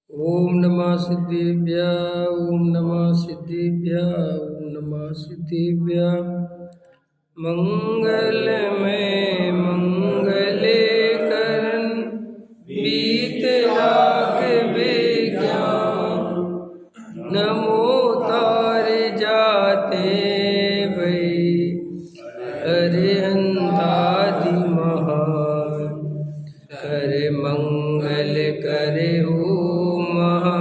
ओम नमः सिद्धिभ्यां ओम नमः सिद्धिभ्यां ओम नमः सिद्धिभ्यां मंगलमय मंगले करन बीत लाख विज्ञान नमो तार जाते भई अरिहंतादि महान करे मंगल करे हो महा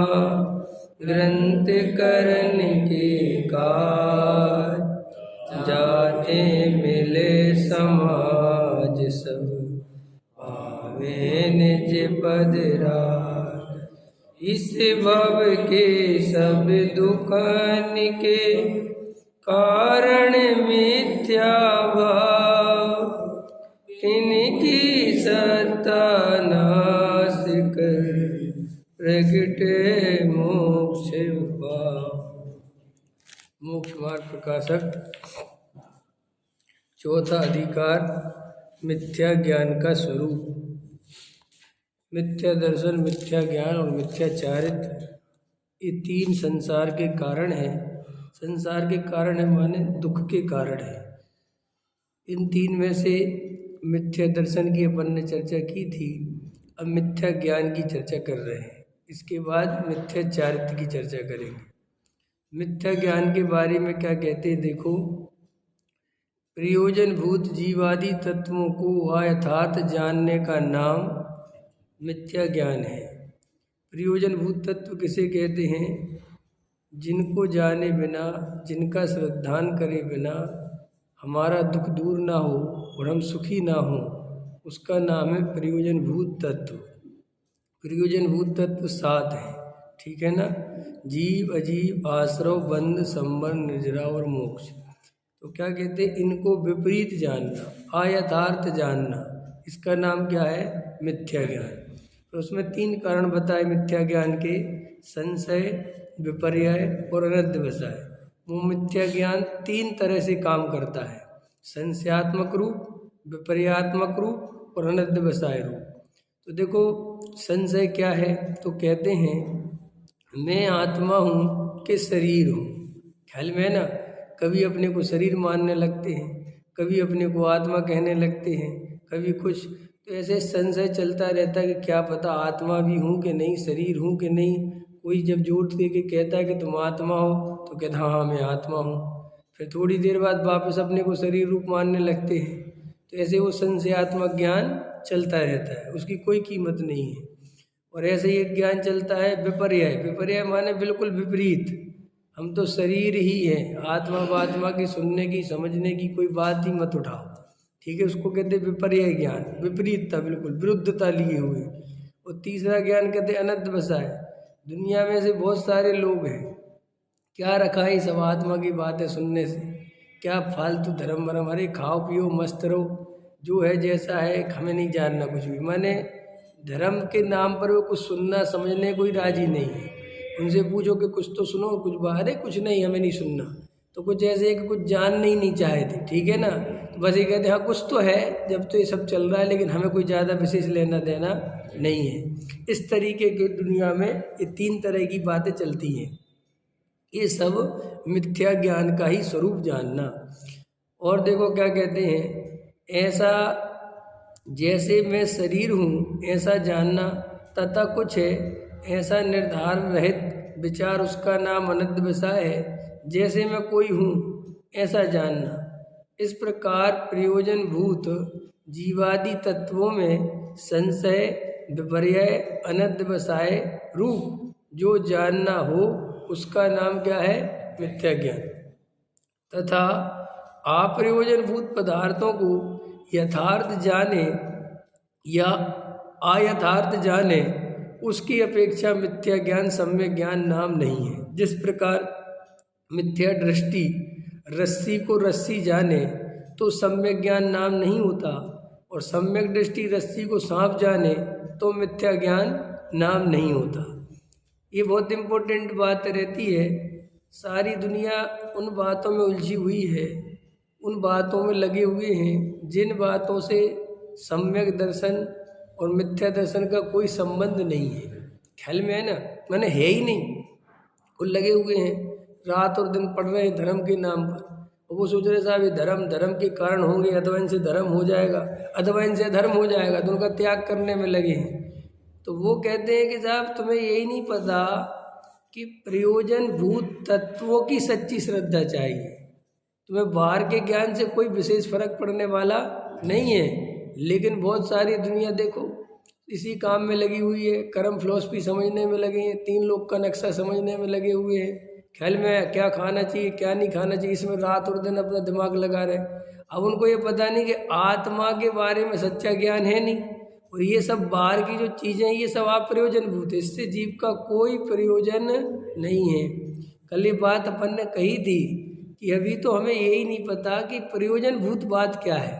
ग्रंथ करन के कार जाते मिले समाज सब पावे निज पद राज। इस भव के सब दुखन के कारण मिथ्या भाव इनकी सत्ता नाश कर प्रगटे मोक्ष उपाय। मोक्ष मार्ग प्रकाशक चौथा अधिकार मिथ्या ज्ञान का स्वरूप। मिथ्या दर्शन, मिथ्या ज्ञान और मिथ्या चारित्र ये तीन संसार के कारण हैं। संसार के कारण है माने दुख के कारण है। इन तीन में से मिथ्या दर्शन की अपन ने चर्चा की थी, अब मिथ्या ज्ञान की चर्चा कर रहे हैं। इसके बाद मिथ्या चारित्र की चर्चा करेंगे। मिथ्या ज्ञान के बारे में क्या कहते हैं देखो, प्रयोजनभूत जीवादि तत्वों को यथार्थ जानने का नाम मिथ्या ज्ञान है। प्रयोजनभूत तत्व किसे कहते हैं? जिनको जाने बिना, जिनका श्रद्धान करे बिना हमारा दुख दूर ना हो और हम सुखी ना हो, उसका नाम है प्रयोजनभूत तत्व। प्रयोजनभूत तत्व 7 है, ठीक है ना? जीव, अजीव, आश्रव, बंध, संबंध, निर्जरा और मोक्ष। तो क्या कहते हैं? इनको विपरीत जानना, अयथार्थ जानना, इसका नाम क्या है? मिथ्या ज्ञान। तो उसमें 3 कारण बताए मिथ्या ज्ञान के: संशय, विपर्यय और अनध्यवसाय। वो मिथ्या ज्ञान 3 तरह से काम करता है: संशयात्मक रूप, विपर्यात्मक रूप और अनध्यवसाय रूप। तो देखो संशय क्या है? तो कहते हैं मैं आत्मा हूँ कि शरीर हूँ। ख्याल में है ना? कभी अपने को शरीर मानने लगते हैं, कभी अपने को आत्मा कहने लगते हैं, कभी कुछ। तो ऐसे संशय चलता रहता है कि क्या पता आत्मा भी हूँ कि नहीं, शरीर हूँ कि नहीं। कोई जब जोड़ दे के कहता है कि तुम आत्मा हो, तो कहता हाँ मैं आत्मा हूँ। फिर थोड़ी देर बाद वापस अपने को शरीर रूप मानने लगते हैं। तो ऐसे वो संशयात्मक ज्ञान चलता रहता है, उसकी कोई कीमत नहीं है। और ऐसे ही एक ज्ञान चलता है विपर्यय। विपर्यय माने बिल्कुल विपरीत, हम तो शरीर ही है, आत्मा की सुनने की समझने की कोई बात ही मत उठाओ, ठीक है? उसको कहते हैं विपर्यय ज्ञान, विपरीतता, बिल्कुल विरुद्धता लिए हुए। और तीसरा ज्ञान कहते हैं अनध्यवसाय। दुनिया में से बहुत सारे लोग हैं, क्या रखा है सब आत्मा की बातें सुनने से? क्या फालतू धर्म भरम, अरे खाओ पियो मस्त रहो, जो है जैसा है, हमें नहीं जानना कुछ भी। माने धर्म के नाम पर वो कुछ सुनना समझने कोई राजी नहीं है। उनसे पूछो कि कुछ तो सुनो, कुछ बाहर है, कुछ नहीं, हमें नहीं सुनना। तो कुछ ऐसे कि कुछ जानने ही नहीं चाहते, ठीक है ना? तो बस ये कहते हाँ कुछ तो है, जब तो ये सब चल रहा है, लेकिन हमें कोई ज़्यादा विशेष लेना देना नहीं है। इस तरीके की दुनिया में ये 3 तरह की बातें चलती हैं। ये सब मिथ्या ज्ञान का ही स्वरूप जानना। और देखो क्या कहते हैं, ऐसा जैसे मैं शरीर हूँ ऐसा जानना, तथा कुछ है ऐसा निर्धारण रहित विचार, उसका नाम अनध्यवसाय है। जैसे मैं कोई हूँ ऐसा जानना। इस प्रकार प्रयोजनभूत जीवादि तत्वों में संशय, विपर्यय, अनध्यवसाय रूप जो जानना हो, उसका नाम क्या है? मिथ्या ज्ञान। तथा अप्रयोजनभूत पदार्थों को यथार्थ जाने या अयथार्थ जाने, उसकी अपेक्षा मिथ्या ज्ञान सम्यक ज्ञान नाम नहीं है। जिस प्रकार मिथ्या दृष्टि रस्सी को रस्सी जाने तो सम्यक ज्ञान नाम नहीं होता, और सम्यक दृष्टि रस्सी को सांप जाने तो मिथ्या ज्ञान नाम नहीं होता। ये बहुत इम्पोर्टेंट बात रहती है। सारी दुनिया उन बातों में उलझी हुई है, उन बातों में लगे हुए हैं जिन बातों से सम्यक दर्शन और मिथ्या दर्शन का कोई संबंध नहीं है। ख्याल में है ना, मैंने है ही नहीं। वो लगे हुए हैं रात और दिन पढ़ रहे हैं धर्म के नाम पर, और वो सोच रहे साहब ये धर्म धर्म के कारण होंगे, अथवा इनसे धर्म हो जाएगा, अथवा इनसे धर्म हो जाएगा, तो उनका त्याग करने में लगे हैं। तो वो कहते हैं कि साहब तुम्हें यही नहीं पता कि प्रयोजन भूत तत्वों की सच्ची श्रद्धा चाहिए। तुम्हें बाहर के ज्ञान से कोई विशेष फर्क पड़ने वाला नहीं है, लेकिन बहुत सारी दुनिया देखो इसी काम में लगी हुई है, कर्म फिलॉसफी समझने में लगे हैं, 3 लोग का नक्शा समझने में लगे हुए हैं, ख्याल में क्या खाना चाहिए क्या नहीं खाना चाहिए, इसमें रात और दिन अपना दिमाग लगा रहे। अब उनको ये पता नहीं कि आत्मा के बारे में सच्चा ज्ञान है नहीं, और ये सब बाहर की जो चीज़ें हैं ये सब आप प्रयोजनभूत है, इससे जीव का कोई प्रयोजन नहीं है। कल ये बात अपन ने कही थी कि अभी तो हमें यही नहीं पता कि प्रयोजनभूत बात क्या है,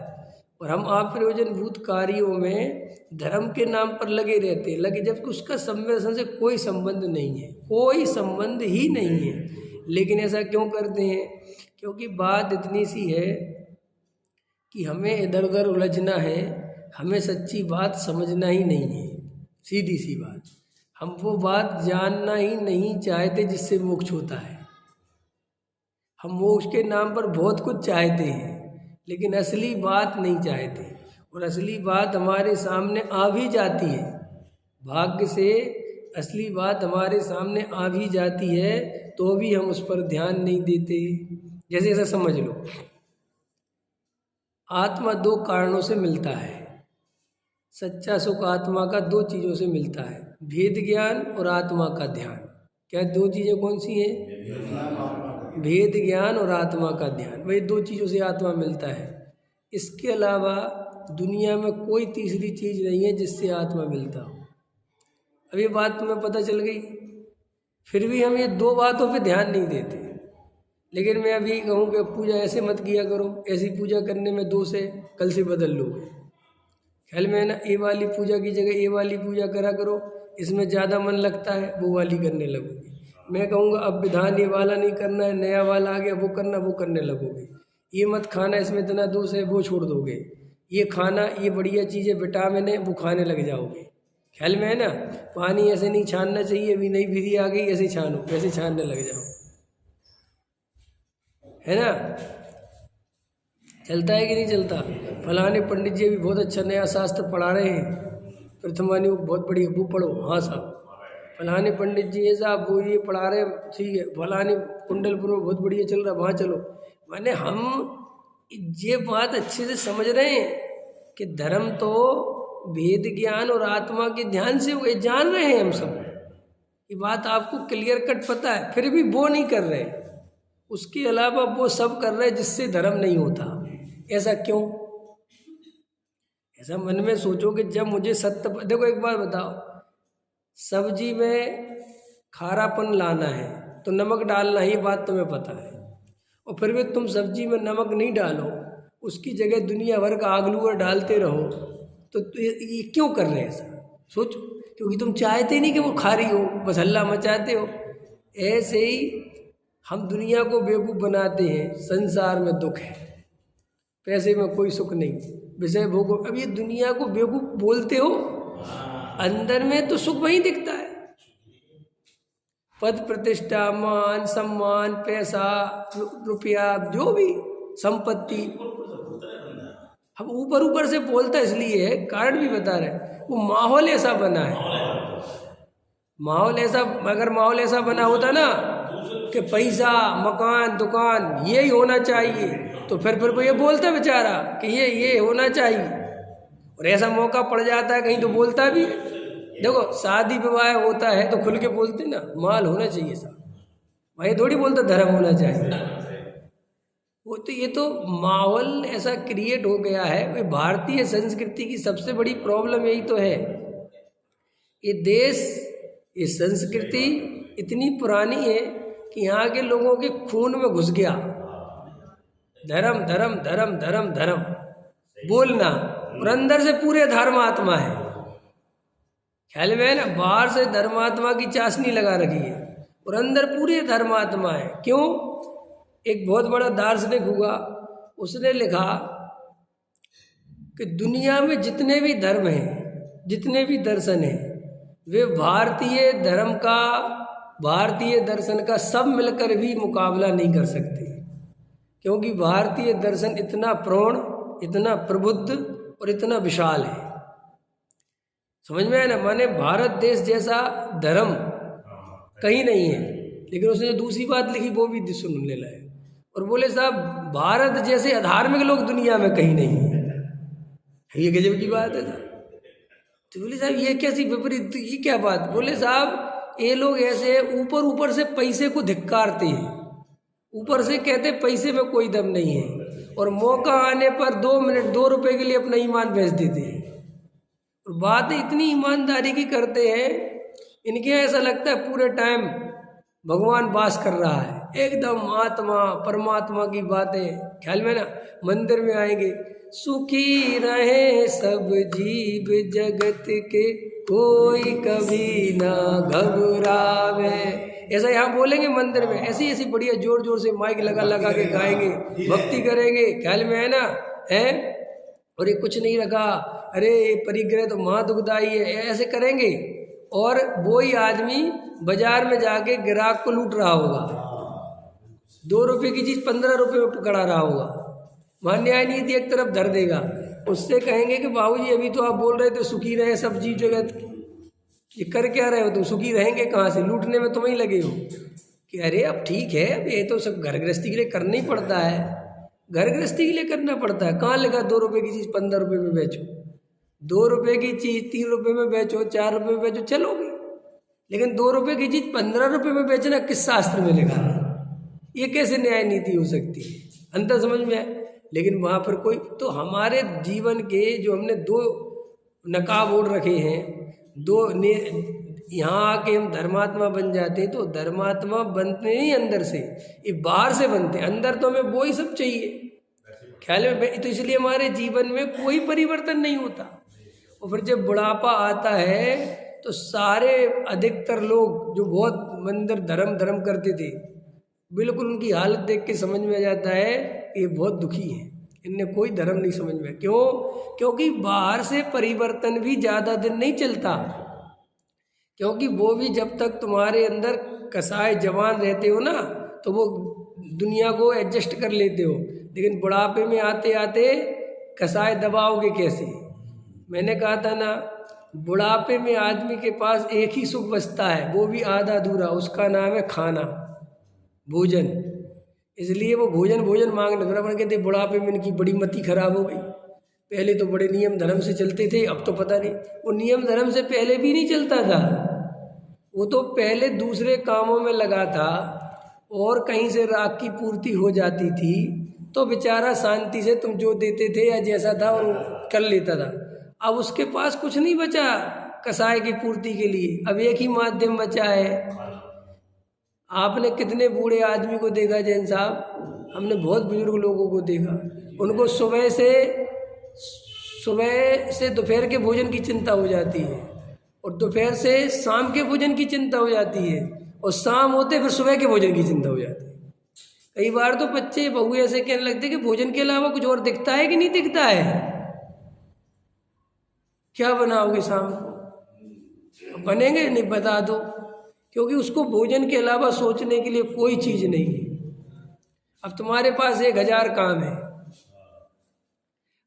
और हम आप प्रयोजनभूत कार्यों में धर्म के नाम पर लगे रहते हैं, लगे जबकि उसका संवेदन से कोई संबंध नहीं है, कोई संबंध ही नहीं है। लेकिन ऐसा क्यों करते हैं? क्योंकि बात इतनी सी है कि हमें इधर उधर उलझना है, हमें सच्ची बात समझना ही नहीं है। सीधी सी बात, हम वो बात जानना ही नहीं चाहते जिससे मोक्ष होता है। हम मोक्ष के नाम पर बहुत कुछ चाहते हैं, लेकिन असली बात नहीं चाहते, और असली बात हमारे सामने आ भी जाती है। भाग्य से असली बात हमारे सामने आ भी जाती है, तो भी हम उस पर ध्यान नहीं देते। जैसे ऐसा समझ लो, आत्मा 2 कारणों से मिलता है। सच्चा सुख आत्मा का 2 चीज़ों से मिलता है, भेद ज्ञान और आत्मा का ध्यान। क्या 2 चीज़ें कौन सी हैं? भेद ज्ञान और आत्मा का ध्यान, वही 2 चीज़ों से आत्मा मिलता है। इसके अलावा दुनिया में कोई तीसरी चीज़ नहीं है जिससे आत्मा मिलता हो। अब ये बात तुम्हें पता चल गई, फिर भी हम ये 2 बातों पे ध्यान नहीं देते। लेकिन मैं अभी कहूँ कि पूजा ऐसे मत किया करो, ऐसी पूजा करने में दोष है, कल से बदल लोगे। ख्याल में है ना, ये वाली पूजा की जगह ये वाली पूजा करा करो, इसमें ज़्यादा मन लगता है, वो वाली करने लगोगे। मैं कहूँगा अब विधान ये वाला नहीं करना है, नया वाला आ गया वो करना, वो करने लगोगे। ये मत खाना, इसमें इतना दोष है, वो छोड़ दोगे। ये खाना, ये बढ़िया चीज़ें विटामिन है, वो खाने लग जाओगे। ख्याल में है ना, पानी ऐसे नहीं छानना चाहिए, अभी नई विधि आ गई ऐसे छानो, ऐसे छानने लग जाओ, है ना। चलता है कि नहीं चलता? फलाने पंडित जी भी बहुत अच्छा नया शास्त्र पढ़ा रहे हैं, प्रथमानी बहुत बढ़िया, वो पढ़ो। हाँ साहब, फलाने पंडित जी है साहब, वो ये पढ़ा रहे हैं, ठीक है। फलाने कुंडलपुर में बहुत बढ़िया चल रहा है, वहाँ चलो। माने हम ये बात अच्छे से समझ रहे हैं कि धर्म तो भेद ज्ञान और आत्मा के ध्यान से हुए, जान रहे हैं हम सब, ये बात आपको क्लियर कट पता है, फिर भी वो नहीं कर रहे। उसके अलावा वो सब कर रहे जिससे धर्म नहीं होता। ऐसा क्यों? ऐसा मन में सोचो कि जब मुझे सत्य, देखो एक बात बताओ, सब्जी में खारापन लाना है तो नमक डालना ही, बात तुम्हें पता है, और फिर भी तुम सब्जी में नमक नहीं डालो, उसकी जगह दुनिया भर का आगलूर डालते रहो, तो ये क्यों कर रहे हैं ऐसा? सोचो, क्योंकि तुम चाहते नहीं कि वो खारी हो, बस हल्ला मचाते हो। ऐसे ही हम दुनिया को बेवकूफ़ बनाते हैं। संसार में दुख है, पैसे में कोई सुख नहीं, विषय भोगो। अब ये दुनिया को बेवकूफ़ बोलते हो, अंदर में तो सुख वहीं दिखता है। पद प्रतिष्ठा, मान सम्मान, पैसा, रुपया, जो भी संपत्ति, हम ऊपर ऊपर से बोलता इसलिए है, कारण भी बता रहे, वो माहौल ऐसा बना है। माहौल ऐसा, अगर माहौल ऐसा बना होता ना कि पैसा, मकान, दुकान यही होना चाहिए, तो फिर वो ये बोलता बेचारा कि ये होना चाहिए, और ऐसा मौका पड़ जाता है कहीं तो बोलता भी है। देखो शादी विवाह होता है तो खुल के बोलते ना, माल होना चाहिए साहब, वही थोड़ी बोलता धर्म होना चाहिए। वो तो ये तो माहौल ऐसा क्रिएट हो गया है। भारतीय संस्कृति की सबसे बड़ी प्रॉब्लम यही तो है। ये देश, ये संस्कृति इतनी पुरानी है कि यहाँ के लोगों के खून में घुस गया धर्म धर्म धर्म धर्म धर्म बोलना, और अंदर से पूरे धर्मात्मा है। ख्याल में है ना, बाहर से धर्मात्मा की चाशनी लगा रखी है और अंदर पूरे धर्मात्मा है। क्यों? एक बहुत बड़ा दार्शनिक हुआ, उसने लिखा कि दुनिया में जितने भी धर्म हैं, जितने भी दर्शन हैं, वे भारतीय धर्म का, भारतीय दर्शन का सब मिलकर भी मुकाबला नहीं कर सकते, क्योंकि भारतीय दर्शन इतना प्रौढ़, इतना प्रबुद्ध और इतना विशाल है। समझ में आया ना? माने भारत देश जैसा धर्म कहीं नहीं है। लेकिन उसने जो दूसरी बात लिखी वो भी सुनने लायक, और बोले साहब भारत जैसे अधार्मिक लोग दुनिया में कहीं नहीं है। ये गजब की बात है। तो बोले साहब ये कैसी विपरीत, ये क्या बात? बोले साहब ये लोग ऐसे ऊपर ऊपर से पैसे को धिक्कारते हैं, ऊपर से कहते पैसे में कोई दम नहीं है, और मौका आने पर 2 मिनट 2 रुपए के लिए अपना ईमान बेच देते हैं। और बातें इतनी ईमानदारी की करते हैं, इनके ऐसा लगता है पूरे टाइम भगवान वास कर रहा है, एकदम आत्मा परमात्मा की बातें ख्याल में ना। मंदिर में आएंगे, सुखी रहे सब जीव जगत के, कोई कभी ना घबरावे, ऐसा यहाँ बोलेंगे मंदिर में। ऐसी ऐसी बढ़िया जोर जोर से माइक लगा लगा के गाएंगे, भक्ति करेंगे, ख्याल में है ना, है। और ये कुछ नहीं रखा, अरे परिग्रह तो महा दुखदाई है, ऐसे करेंगे। और वो ही आदमी बाजार में जाके ग्राहक को लूट रहा होगा, 2 रुपए की चीज़ 15 रुपए में पकड़ा रहा होगा। वहाँ न्याय नीति एक तरफ धर देगा, उससे कहेंगे कि बाबूजी अभी तो आप बोल रहे थे सुखी रहे सब जीव जगत, ये कर क्या रहे हो तुम? सुखी रहेंगे कहाँ से? लूटने में तुम ही लगे हो। कि अरे अब ठीक है, अब ये तो सब घर गृहस्थी के लिए करना ही पड़ता है, घर गृहस्थी के लिए करना पड़ता है। कहाँ लिखा 2 रुपए की चीज़ 15 रुपए में बेचो? 2 रुपए की चीज़ 3 रुपए में बेचो, 4 रुपए में बेचो, चलोगे। लेकिन 2 रुपए की चीज़ 15 रुपए में बेचना किस शास्त्र में लिखा है? ये कैसे न्याय नीति हो सकती है? अंतर समझ में आए? लेकिन वहाँ पर कोई, तो हमारे जीवन के जो हमने 2 नकाब ओढ़ रखे हैं, 2 यहाँ आके हम धर्मात्मा बन जाते हैं। तो धर्मात्मा बनते नहीं अंदर से, ये बाहर से बनते। अंदर तो हमें वो ही सब चाहिए, ख्याल में। तो इसलिए हमारे जीवन में कोई परिवर्तन नहीं होता। और फिर जब बुढ़ापा आता है तो सारे अधिकतर लोग जो बहुत मंदिर धर्म करते थे, बिल्कुल उनकी हालत देख के समझ में आ जाता है ये बहुत दुखी है, इनने कोई धर्म नहीं समझ में। क्यों? क्योंकि बाहर से परिवर्तन भी ज़्यादा दिन नहीं चलता, क्योंकि वो भी जब तक तुम्हारे अंदर कसाय जवान रहते हो ना, तो वो दुनिया को एडजस्ट कर लेते हो। लेकिन बुढ़ापे में आते आते कसाय दबाओगे कैसे? मैंने कहा था ना, बुढ़ापे में आदमी के पास एक ही सुख बचता है, वो भी आधा अधूरा, उसका नाम है खाना, भोजन। इसलिए वो भोजन मांगने बराबर कहते बुढ़ापे में इनकी बड़ी मति खराब हो गई। पहले तो बड़े नियम धर्म से चलते थे, अब तो पता नहीं। वो नियम धर्म से पहले भी नहीं चलता था, वो तो पहले दूसरे कामों में लगा था, और कहीं से राख की पूर्ति हो जाती थी तो बेचारा शांति से तुम जो देते थे या जैसा था वो कर लेता था। अब उसके पास कुछ नहीं बचा कसाय की पूर्ति के लिए, अब एक ही माध्यम बचा है। आपने कितने बूढ़े आदमी को देखा जैन साहब? हमने बहुत बुजुर्ग लोगों को देखा, उनको सुबह से दोपहर के भोजन की चिंता हो जाती है, और दोपहर से शाम के भोजन की चिंता हो जाती है, और शाम होते फिर सुबह के भोजन की चिंता हो जाती है। कई बार तो बच्चे बहू ऐसे कहने लगते कि भोजन के अलावा कुछ और दिखता है कि नहीं दिखता है, क्या बनाओगे शाम को? बनेंगे नहीं, बता दो। क्योंकि उसको भोजन के अलावा सोचने के लिए कोई चीज़ नहीं है। अब तुम्हारे पास 1000 काम है।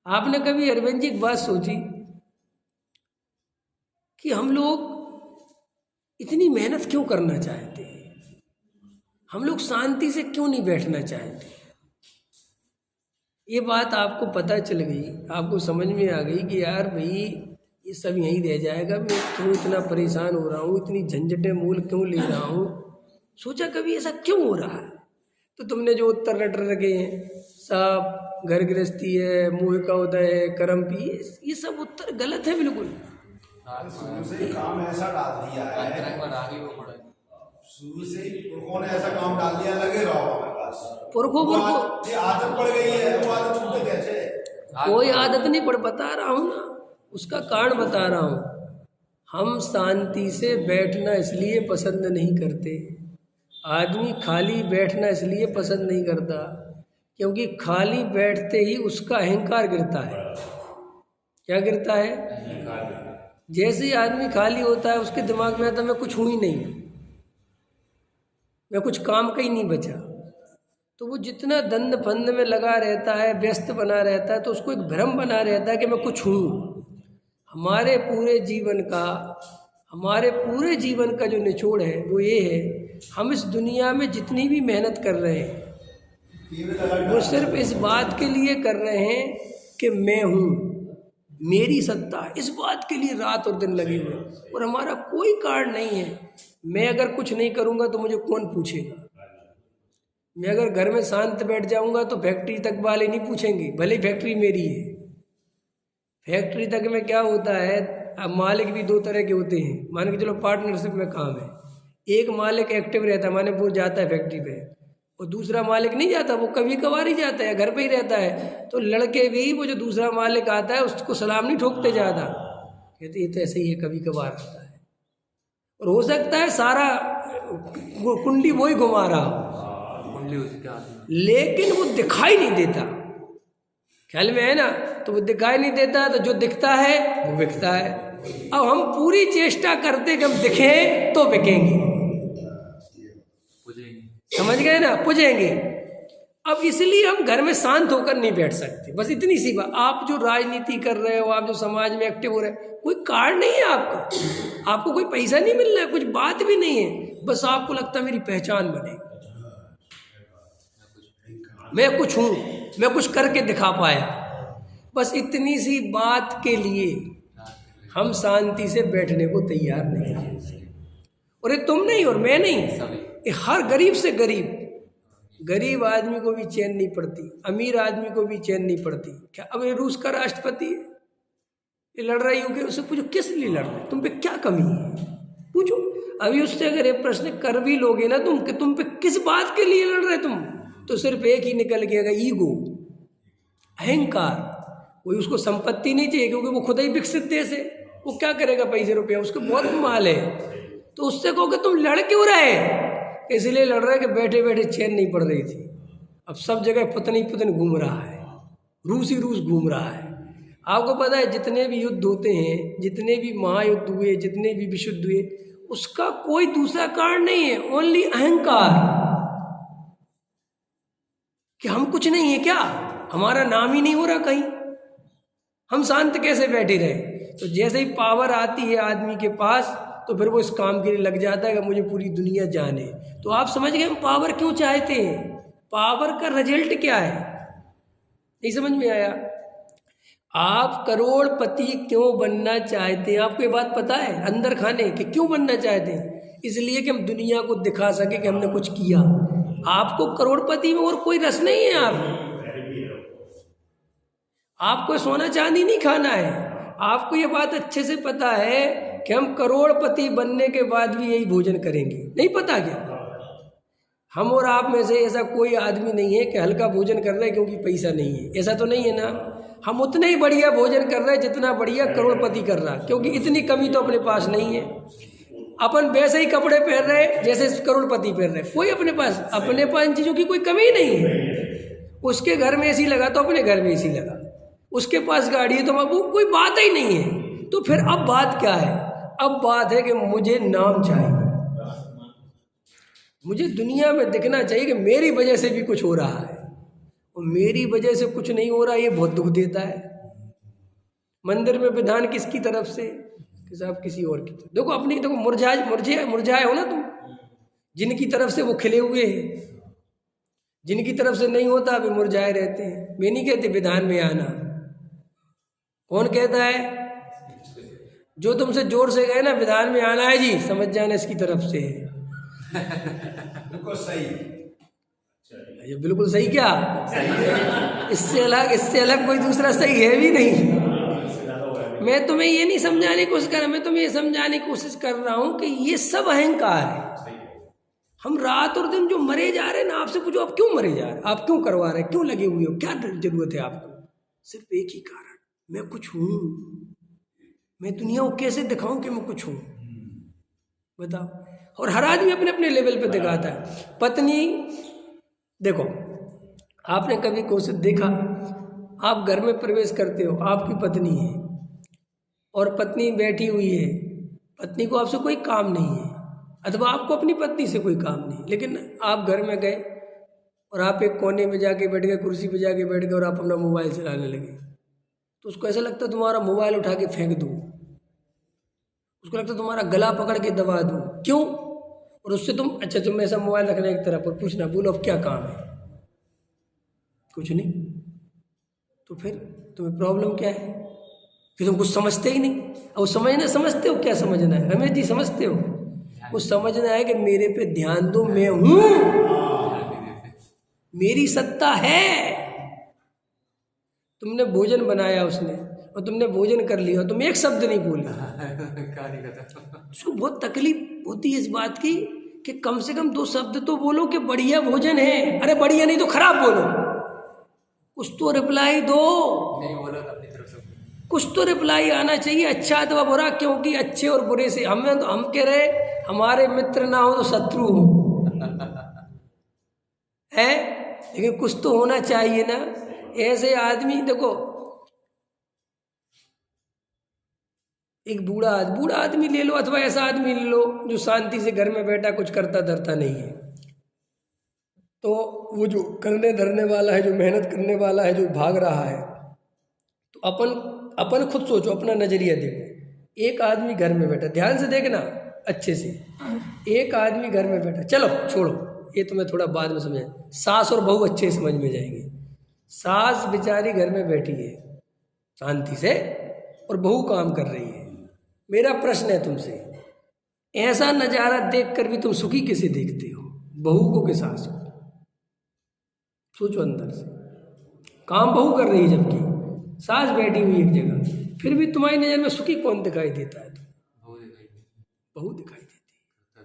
आपने कभी अरविंद जी की बात सोची कि हम लोग इतनी मेहनत क्यों करना चाहते हैं? हम लोग शांति से क्यों नहीं बैठना चाहते? ये बात आपको पता चल गई, आपको समझ में आ गई कि यार भाई ये सब यहीं रह जाएगा, मैं क्यों इतना परेशान हो रहा हूँ, इतनी झंझटें मूल क्यों ले रहा हूँ? सोचा कभी ऐसा क्यों हो रहा है? तो तुमने जो उत्तर रट रखे हैं, सब घर गृहस्थी है, मोह का उदय है, कर्म पी, ये सब उत्तर गलत है बिल्कुल। शुरू से ही काम ऐसा डाल दिया है, शुरू से ही पुरखों ने ऐसा काम डाल दिया, लगे रहो हमारे पास। पुरखों ये आदत पड़ गई है, वो आदत छूटे कैसे? कोई आदत नहीं पड़, बता रहा हूँ ना, उसका कारण बता रहा हूँ। हम शांति से बैठना इसलिए पसंद नहीं करते, आदमी खाली बैठना इसलिए पसंद नहीं करता क्योंकि खाली बैठते ही उसका अहंकार गिरता है। क्या गिरता है? जैसे ही आदमी खाली होता है उसके दिमाग में आता है मैं कुछ हूँ ही नहीं, मैं कुछ काम का ही नहीं बचा। तो वो जितना दंड फंद में लगा रहता है, व्यस्त बना रहता है, तो उसको एक भ्रम बना रहता है कि मैं कुछ हूँ। हमारे पूरे जीवन का जो निचोड़ है वो ये है, हम इस दुनिया में जितनी भी मेहनत कर रहे हैं वो सिर्फ इस बात के लिए कर रहे हैं कि मैं हूँ, मेरी सत्ता, इस बात के लिए रात और दिन लगे हुए हैं। और हमारा कोई कारण नहीं है। मैं अगर कुछ नहीं करूँगा तो मुझे कौन पूछेगा? मैं अगर घर में शांत बैठ जाऊँगा तो फैक्ट्री तक वाले नहीं पूछेंगे, भले फैक्ट्री मेरी है। फैक्ट्री तक में क्या होता है, अब मालिक भी दो तरह के होते हैं। मान के चलो पार्टनरशिप में काम है, एक मालिक एक्टिव रहता है, माने वो जाता है फैक्ट्री पे, और दूसरा मालिक नहीं जाता, वो कभी कभार ही जाता है, घर पे ही रहता है। तो लड़के भी वो जो दूसरा मालिक आता है उसको सलाम नहीं ठोकते ज़्यादा, कहते ये तो ऐसे ही है, कभी कभार आता है। और हो सकता है सारा कुंडी वो ही घुमा रहा हो, लेकिन वो दिखाई नहीं देता। ख्याल में है ना? तो वो दिखाई नहीं देता, तो जो दिखता है वो बिकता है। अब हम पूरी चेष्टा करते कि हम दिखें तो बिकेंगे, समझ गए ना? पुजेंगे। अब इसलिए हम घर में शांत होकर नहीं बैठ सकते। बस इतनी सी बात। आप जो राजनीति कर रहे हो, आप जो समाज में एक्टिव हो रहे हो, कोई कारण नहीं है आपका, आपको कोई पैसा नहीं मिल रहा है, कुछ बात भी नहीं है, बस आपको लगता है मेरी पहचान बने, मैं कुछ हूँ, मैं कुछ करके दिखा पाया। बस इतनी सी बात के लिए हम शांति से बैठने को तैयार नहीं हैं। और ये तुम नहीं और मैं नहीं, ये हर गरीब से गरीब आदमी को भी चैन नहीं पड़ती, अमीर आदमी को भी चैन नहीं पड़ती। क्या अब ये रूस का राष्ट्रपति है, ये लड़ रहा है, उससे पूछो किस लिए लड़ रहे, तुम पे क्या कमी है, पूछो। अभी उससे अगर ये प्रश्न कर भी लोगे ना तुम कि तुम पे किस बात के लिए लड़ रहे तुम, तो सिर्फ एक ही निकल गया, ईगो, अहंकार। कोई उसको संपत्ति नहीं चाहिए क्योंकि वो खुद ही विकसित देश है, वो क्या करेगा पैसे रुपया, उसको बहुत माल है। तो उससे कहो कि तुम लड़ क्यों रहे, इसलिए लड़ रहे कि बैठे बैठे चैन नहीं पड़ रही थी। अब सब जगह पुतन घूम रहा है, रूस ही रूस घूम रहा है। आपको पता है जितने भी युद्ध होते हैं, जितने भी महायुद्ध हुए, जितने भी विश्व युद्ध हुए, उसका कोई दूसरा कारण नहीं है, ओनली अहंकार कि हम कुछ नहीं है, क्या हमारा नाम ही नहीं हो रहा कहीं, हम शांत कैसे बैठे रहे। तो जैसे ही पावर आती है आदमी के पास, तो फिर वो इस काम के लिए लग जाता है कि मुझे पूरी दुनिया जाने। तो आप समझ गए हम पावर क्यों चाहते हैं, पावर का रिजल्ट क्या है, नहीं समझ में आया? आप करोड़पति क्यों बनना चाहते हैं, आपको ये बात पता है अंदर खाने कि क्यों बनना चाहते हैं? इसलिए कि हम दुनिया को दिखा सके कि हमने कुछ किया। आपको करोड़पति में और कोई रस नहीं है, आपको सोना चांदी नहीं खाना है। आपको ये बात अच्छे से पता है कि हम करोड़पति बनने के बाद भी यही भोजन करेंगे, नहीं पता क्या? हम और आप में से ऐसा कोई आदमी नहीं है कि हल्का भोजन कर रहे हैं क्योंकि पैसा नहीं है, ऐसा तो नहीं है ना। हम उतने ही बढ़िया भोजन कर रहे हैं जितना बढ़िया करोड़पति कर रहा है, क्योंकि इतनी कमी तो अपने पास नहीं है। अपन वैसे ही कपड़े पहन रहे हैं जैसे करोड़पति पहन रहे हैं, कोई अपने पास इन चीज़ों की कोई कमी नहीं है। उसके घर में एसी लगा तो अपने घर में एसी लगा, उसके पास गाड़ी है तो वो कोई बात ही नहीं है। तो फिर अब बात क्या है? अब बात है कि मुझे नाम चाहिए, मुझे दुनिया में दिखना चाहिए कि मेरी वजह से भी कुछ हो रहा है, और मेरी वजह से कुछ नहीं हो रहा, ये बहुत दुख देता है। मंदिर में विधान किसकी तरफ से कि साहब किसी और की तरफ। देखो अपनी, देखो मुरझाए हो ना तुम, जिनकी तरफ से वो खिले हुए हैं, जिनकी तरफ से नहीं होता वे मुरझाए रहते हैं। मैं नहीं कहते विधान में आना, कौन कहता है? जो तुमसे जोर से गए ना विधान में आना है जी, समझ जाना इसकी तरफ से है। बिल्कुल सही, ये बिल्कुल सही क्या? इससे अलग कोई दूसरा सही है भी नहीं। मैं तुम्हें ये नहीं समझाने की कोशिश कर रहा, मैं तुम्हें ये समझाने की कोशिश कर रहा हूँ कि ये सब अहंकार है। हम रात और दिन जो मरे जा रहे हैं ना, आपसे पूछो आप क्यों मरे जा रहे हैं, आप क्यों करवा रहे हैं, क्यों लगे हुए हो, क्या जरूरत है आपको? सिर्फ एक ही कारण, मैं कुछ हूँ। मैं दुनिया को कैसे दिखाऊं कि मैं कुछ हूँ, बताओ? और हर आदमी अपने अपने लेवल पे दिखाता है। पत्नी, देखो आपने कभी कोशिश देखा, आप घर में प्रवेश करते हो, आपकी पत्नी है, और पत्नी बैठी हुई है, पत्नी को आपसे कोई काम नहीं है, अथवा आपको अपनी पत्नी से कोई काम नहीं, लेकिन आप घर में गए और आप एक कोने में जाके बैठ गए, कुर्सी पे जाके बैठ गए और आप अपना मोबाइल चलाने लगे, तो उसको ऐसा लगता है तुम्हारा मोबाइल उठा के फेंक दूँ, उसको लगता है तुम्हारा गला पकड़ के दबा दूँ। क्यों? और उससे तुम ऐसा मोबाइल रखना एक तरफ पर, पूछना बोलो अब क्या काम है, कुछ नहीं। तो फिर तुम्हें प्रॉब्लम क्या है कि तुम कुछ समझते ही नहीं। और समझते हो क्या समझना है रमेश जी, समझते हो? कुछ समझना है कि मेरे पे ध्यान दो, मैं हूं, मेरी सत्ता है। तुमने भोजन बनाया उसने और तुमने भोजन कर लिया, तुम एक शब्द नहीं बोले। उसको बहुत तकलीफ होती है इस बात की कि कम से कम 2 शब्द तो बोलो कि बढ़िया भोजन है। अरे बढ़िया नहीं तो खराब बोलो, कुछ तो रिप्लाई दो। नहीं बोला तो अपनी तरफ से कुछ तो रिप्लाई आना चाहिए, अच्छा अथवा बुरा, क्योंकि अच्छे और बुरे से हम कह रहे हमारे मित्र ना हो तो शत्रु हो है, लेकिन कुछ तो होना चाहिए ना। ऐसे आदमी देखो, एक बूढ़ा आदमी ले लो अथवा ऐसा आदमी ले लो जो शांति से घर में बैठा कुछ करता धरता नहीं है, तो वो जो करने धरने वाला है, जो मेहनत करने वाला है, जो भाग रहा है, तो अपन खुद सोचो, अपना नजरिया देखो। एक आदमी घर में बैठा, ध्यान से देखना अच्छे से, एक आदमी घर में बैठा, चलो छोड़ो ये तो मैं थोड़ा बाद में समझा, सास और बहू अच्छे समझ में जाएंगे। सास बेचारी घर में बैठी है शांति से और बहू काम कर रही है। मेरा प्रश्न है तुमसे, ऐसा नज़ारा देखकर भी तुम सुखी कैसे देखते हो, बहू को कि सास को? सोचो अंदर से, काम बहू कर रही है जबकि सास बैठी हुई एक जगह, फिर भी तुम्हारी नज़र में सुखी कौन दिखाई देता है? बहू दिखाई देती है,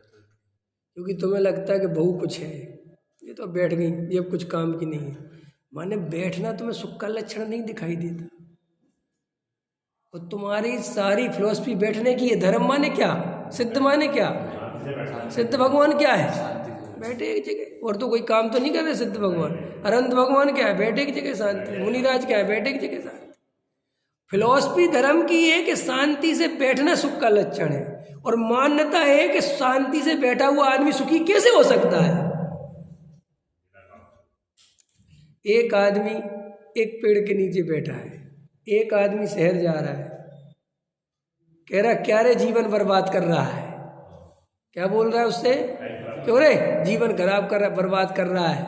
क्योंकि तुम्हें लगता है कि बहू कुछ है, ये तो बैठ गई, ये अब कुछ काम की नहीं है। माने बैठना तुम्हें सुख का लक्षण नहीं दिखाई देता, और तुम्हारी सारी फिलॉसफी बैठने की है। धर्म माने क्या, सिद्ध माने क्या, सिद्ध भगवान क्या है, बैठे एक जगह, और तो कोई काम तो नहीं कर रहे सिद्ध भगवान। अनंत भगवान क्या है, बैठे एक जगह शांति। मुनिराज क्या है, बैठे एक जगह शांति। फिलॉसफी धर्म की है कि शांति से बैठना सुख का लक्षण है, और मान्यता है कि शांति से बैठा हुआ आदमी सुखी कैसे हो सकता है। एक आदमी एक पेड़ के नीचे बैठा है, एक आदमी शहर जा रहा है, कह रहा क्या रे जीवन बर्बाद कर रहा है, क्या बोल रहा है उससे, क्यों रे जीवन खराब कर रहा है, बर्बाद कर रहा है।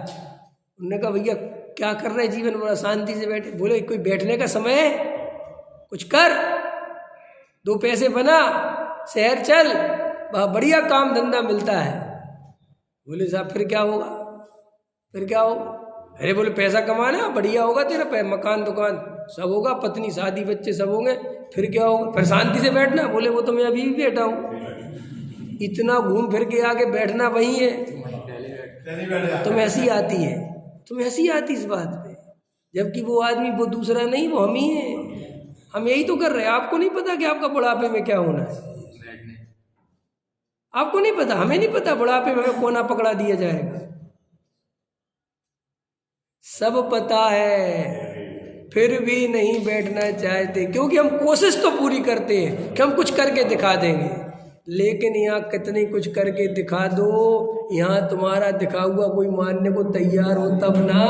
उन्होंने कहा भैया क्या कर रहे हैं जीवन, बड़ा शांति से बैठे। बोले कोई बैठने का समय है, कुछ कर, 2 पैसे बना, शहर चल, वहाँ बढ़िया काम धंधा मिलता है। बोले साहब फिर क्या होगा, फिर क्या होगा? अरे बोले पैसा कमाना बढ़िया होगा, तेरा मकान दुकान सब होगा, पत्नी शादी बच्चे सब होंगे, फिर क्या होगा, फिर शांति से बैठना। बोले वो तो मैं अभी भी बैठा हूँ, इतना घूम फिर के आके बैठना वही है। तुम ऐसी आती है, तुम ऐसी आती इस बात पे, जबकि वो आदमी वो दूसरा नहीं, वो हम ही है। हम यही तो कर रहे हैं। आपको नहीं पता कि आपका बुढ़ापे में क्या होना है, आपको नहीं पता, हमें नहीं पता बुढ़ापे में हमें कोना पकड़ा दिया जाएगा। सब पता है, फिर भी नहीं बैठना चाहते, क्योंकि हम कोशिश तो पूरी करते हैं कि हम कुछ करके दिखा देंगे, लेकिन यहाँ कितनी कुछ करके दिखा दो, यहाँ तुम्हारा दिखा हुआ कोई मानने को तैयार हो तब ना।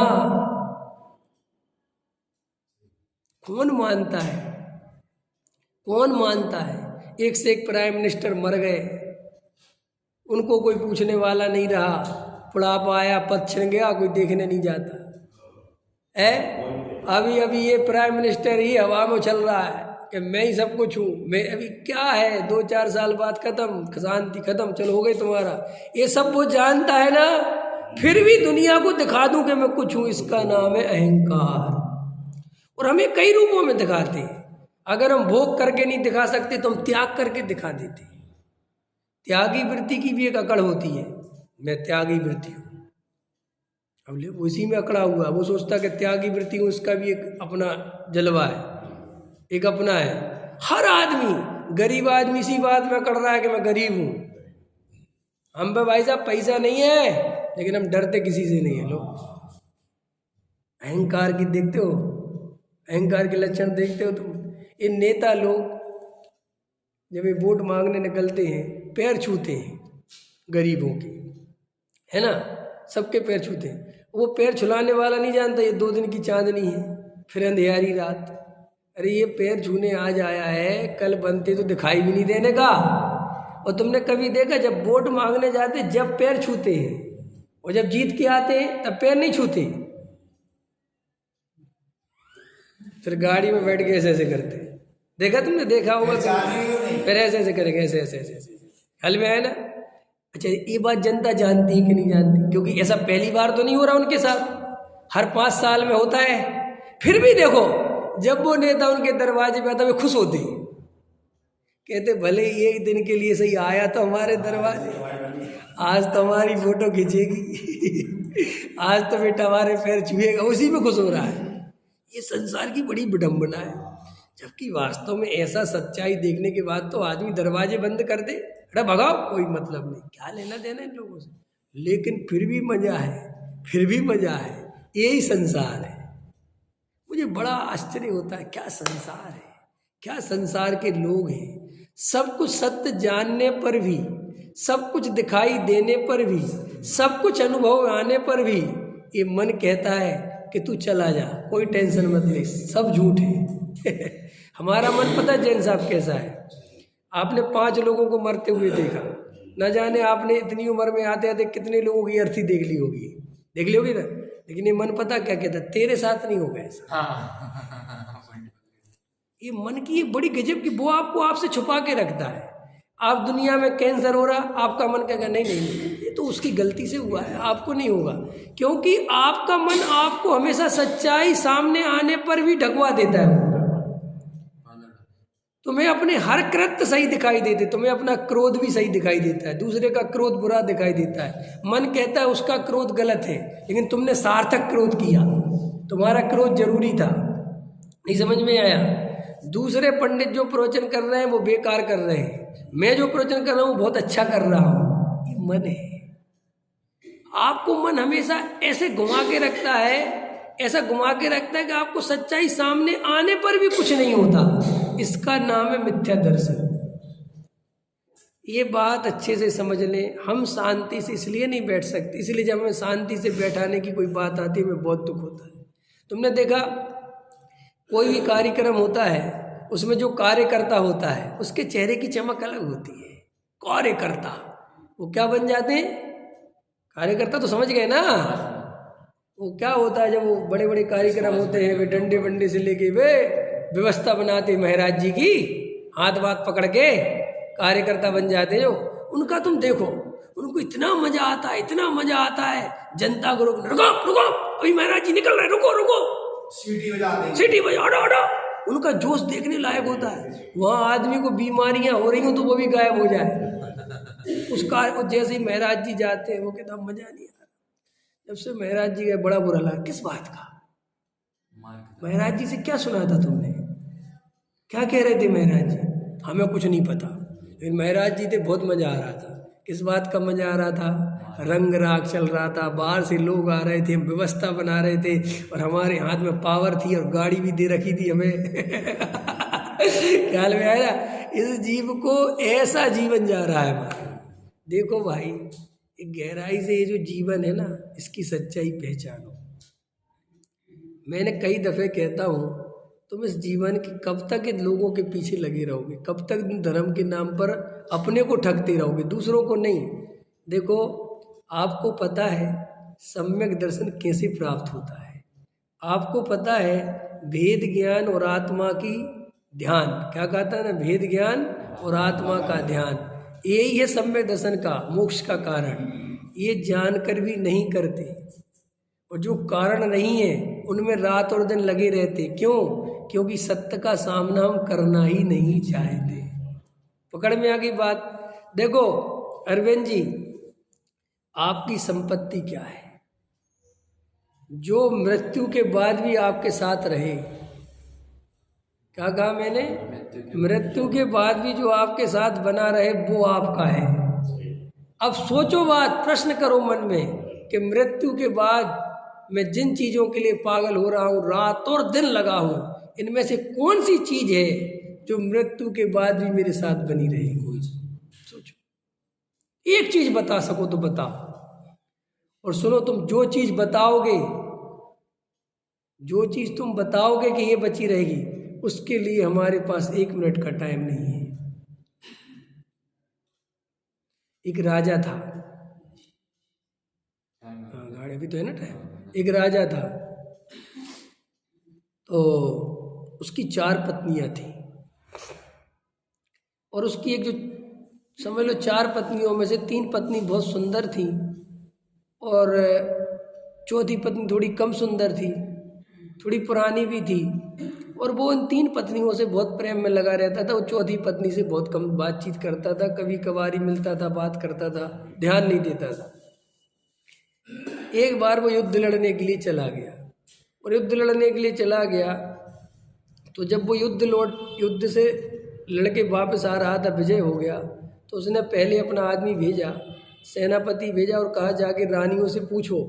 कौन मानता है, कौन मानता है? एक से एक प्राइम मिनिस्टर मर गए, उनको कोई पूछने वाला नहीं रहा, बुढ़ापा आया, पद छिन गया, कोई देखने नहीं जाता है। अभी अभी ये प्राइम मिनिस्टर ही हवा में चल रहा है कि मैं ही सब कुछ हूँ, मैं अभी क्या है, 2-4 साल बाद खत्म, शांति खत्म, चलो हो गई तुम्हारा। ये सब वो जानता है ना, फिर भी दुनिया को दिखा दूं कि मैं कुछ हूँ, इसका नाम है अहंकार। और हमें कई रूपों में दिखाते हैं। अगर हम भोग करके नहीं दिखा सकते तो हम त्याग करके दिखा देते हैं। त्यागी वृत्ति की भी एक अकड़ होती है, मैं त्यागी वृत्ति हूँ, अब उसी में अकड़ा हुआ, वो सोचता कि त्यागी वृत्ति हूँ, उसका भी एक अपना जलवा है, एक अपना है। हर आदमी, गरीब आदमी इसी बात में अकड़ रहा है कि मैं गरीब हूँ। हम पे भाई साहब पैसा नहीं है, लेकिन हम डरते किसी से नहीं है। लोग अहंकार की देखते हो, अहंकार के लक्षण देखते हो तुम। ये नेता लोग जब ये वोट मांगने निकलते हैं पैर छूते हैं गरीबों के, है ना, सबके पैर छूते हैं। वो पैर छुलाने वाला नहीं जानता ये 2 दिन की चांदनी है, फिर अंधेरी रात। अरे ये पैर छूने आज आया है, कल बनते तो दिखाई भी नहीं देने का। और तुमने कभी देखा जब वोट मांगने जाते जब पैर छूते हैं, और जब जीत के आते हैं तब पैर नहीं छूते, फिर गाड़ी में बैठ के ऐसे ऐसे करते। देखा तुमने, देखा होगा फिर ऐसे ऐसे करेंगे, ऐसे ऐसे ऐसे ऐसे। हल में आया ना। अच्छा ये बात जनता जानती है कि नहीं जानती? क्योंकि ऐसा पहली बार तो नहीं हो रहा उनके साथ, हर 5 साल में होता है। फिर भी देखो जब वो नेता उनके दरवाजे पे आता वे खुश होते, कहते भले एक दिन के लिए सही आया तो हमारे दरवाजे, आज तो हमारी फोटो खींचेगी आज तो बेटा हमारे पैर छुएगा, उसी में खुश हो रहा है। ये संसार की बड़ी विडंबना है। जबकि वास्तव में ऐसा सच्चाई देखने के बाद तो आदमी दरवाजे बंद कर दे, अरे भगाओ, कोई मतलब नहीं, क्या लेना देना इन लोगों से। लेकिन फिर भी मजा है, फिर भी मजा है। यही संसार है। मुझे बड़ा आश्चर्य होता है, क्या संसार है, क्या संसार के लोग हैं। सब कुछ सत्य जानने पर भी, सब कुछ दिखाई देने पर भी, सब कुछ अनुभव आने पर भी ये मन कहता है कि तू चला जा, कोई टेंशन मत ले, सब झूठ है हमारा मन पता है जैन साहब कैसा है? आपने 5 लोगों को मरते हुए देखा, न जाने आपने इतनी उम्र में आते आते कितने लोगों की अर्थी देख ली होगी ना। लेकिन ये मन पता क्या कहता, तेरे साथ नहीं होगा ऐसा। ये मन की ये बड़ी गजब की, वो आपको आपसे छुपा के रखता है। आप दुनिया में कैंसर हो रहा, आपका मन कहेगा नहीं नहीं नहीं, ये तो उसकी गलती से हुआ है, आपको नहीं होगा। क्योंकि आपका मन आपको हमेशा सच्चाई सामने आने पर भी ढकवा देता है। तुम्हें अपने हर कृत्य सही दिखाई देते, तुम्हें अपना क्रोध भी सही दिखाई देता है, दूसरे का क्रोध बुरा दिखाई देता है। मन कहता है उसका क्रोध गलत है, लेकिन तुमने सार्थक क्रोध किया, तुम्हारा क्रोध जरूरी था, नहीं समझ में आया। दूसरे पंडित जो प्रवचन कर रहे हैं वो बेकार कर रहे हैं, मैं जो प्रवचन कर रहा हूँ बहुत अच्छा कर रहा हूँ। ये मन है। आपको मन हमेशा ऐसे घुमा के रखता है, ऐसा घुमा के रखता है कि आपको सच्चाई सामने आने पर भी कुछ नहीं होता। इसका नाम है मिथ्या दर्शन। ये बात अच्छे से समझ लें। हम शांति से इसलिए नहीं बैठ सकते, इसलिए जब हमें शांति से बैठाने की कोई बात आती है हमें बहुत दुख होता है। तुमने देखा कोई भी कार्यक्रम होता है, उसमें जो कार्यकर्ता होता है उसके चेहरे की चमक अलग होती है। कार्यकर्ता वो क्या बन जाते हैं? कार्यकर्ता तो समझ गए ना। वो क्या होता है जब वो बड़े बड़े कार्यक्रम होते हैं, वे डंडे वंडे से लेके वे व्यवस्था बनाते महाराज जी की, हाथ बात पकड़ के कार्यकर्ता बन जाते जो। उनका तुम देखो, उनको इतना मजा आता है, इतना मजा आता है। जनता को रुको रुको, अभी महाराज जी निकल रहे, रुको रुको, सीटी बजा, हटो। उनका जोश देखने लायक होता है। वहाँ आदमी को बीमारियां हो रही हो तो वो भी गायब हो जाए। उस कार्य जैसे ही महाराज जी जाते हैं वो कहता मजा नहीं आ रहा। जब से महाराज जी गए बड़ा बुरा लगा। किस बात का? महाराज जी से क्या सुना था तुमने? क्या कह रहे थे महाराज जी? हमें कुछ नहीं पता, लेकिन महाराज जी थे बहुत मजा आ रहा था। किस बात का मजा आ रहा था? रंग राग चल रहा था, बाहर से लोग आ रहे थे, हम व्यवस्था बना रहे थे, और हमारे हाथ में पावर थी और गाड़ी भी दे रखी थी हमें ख्याल में आया? इस जीव को ऐसा जीवन जा रहा है हमारा। देखो भाई, एक गहराई से ये जो जीवन है ना, इसकी सच्चाई पहचानो। मैंने कई दफ़े कहता हूँ, तुम इस जीवन की कब तक इन लोगों के पीछे लगे रहोगे? कब तक धर्म के नाम पर अपने को ठगते रहोगे, दूसरों को नहीं? देखो, आपको पता है सम्यक दर्शन कैसे प्राप्त होता है। आपको पता है भेद ज्ञान और आत्मा की ध्यान, क्या कहता है ना, भेद ज्ञान और आत्मा का ध्यान, यही है सम्यक दर्शन का, मोक्ष का कारण। ये जानकर भी नहीं करते, और जो कारण नहीं है उनमें रात और दिन लगे रहते। क्यों? क्योंकि सत्य का सामना हम करना ही नहीं चाहते। पकड़ में आ गई बात? देखो अरविंद जी, आपकी संपत्ति क्या है जो मृत्यु के बाद भी आपके साथ रहे? क्या कहा मैंने? मृत्यु के बाद भी जो आपके साथ बना रहे वो आपका है। अब सोचो बात, प्रश्न करो मन में कि मृत्यु के बाद मैं जिन चीज़ों के लिए पागल हो रहा हूँ, रात और दिन लगा हूँ, इनमें से कौन सी चीज़ है जो मृत्यु के बाद भी मेरे साथ बनी रहेगी। सोचो, एक चीज बता सको तो बताओ। और सुनो, तुम जो चीज बताओगे, जो चीज तुम बताओगे कि ये बची रहेगी, उसके लिए हमारे पास 1 मिनट का टाइम नहीं है। एक राजा था, गाड़ी अभी तो है ना टाइम। एक राजा था, तो उसकी 4 पत्नियां थी, और उसकी एक जो समझ लो 4 पत्नियों में से 3 पत्नी बहुत सुंदर थी, और चौथी पत्नी थोड़ी कम सुंदर थी, थोड़ी पुरानी भी थी। और वो इन 3 पत्नियों से बहुत प्रेम में लगा रहता था। वो चौथी पत्नी से बहुत कम बातचीत करता था, कभी कभार मिलता था, बात करता था, ध्यान नहीं देता था। एक बार वो युद्ध लड़ने के लिए चला गया, और युद्ध लड़ने के लिए चला गया तो जब वो युद्ध से लड़के वापस आ रहा था, विजय हो गया, तो उसने पहले अपना आदमी भेजा, सेनापति भेजा, और कहा जाके रानियों से पूछो,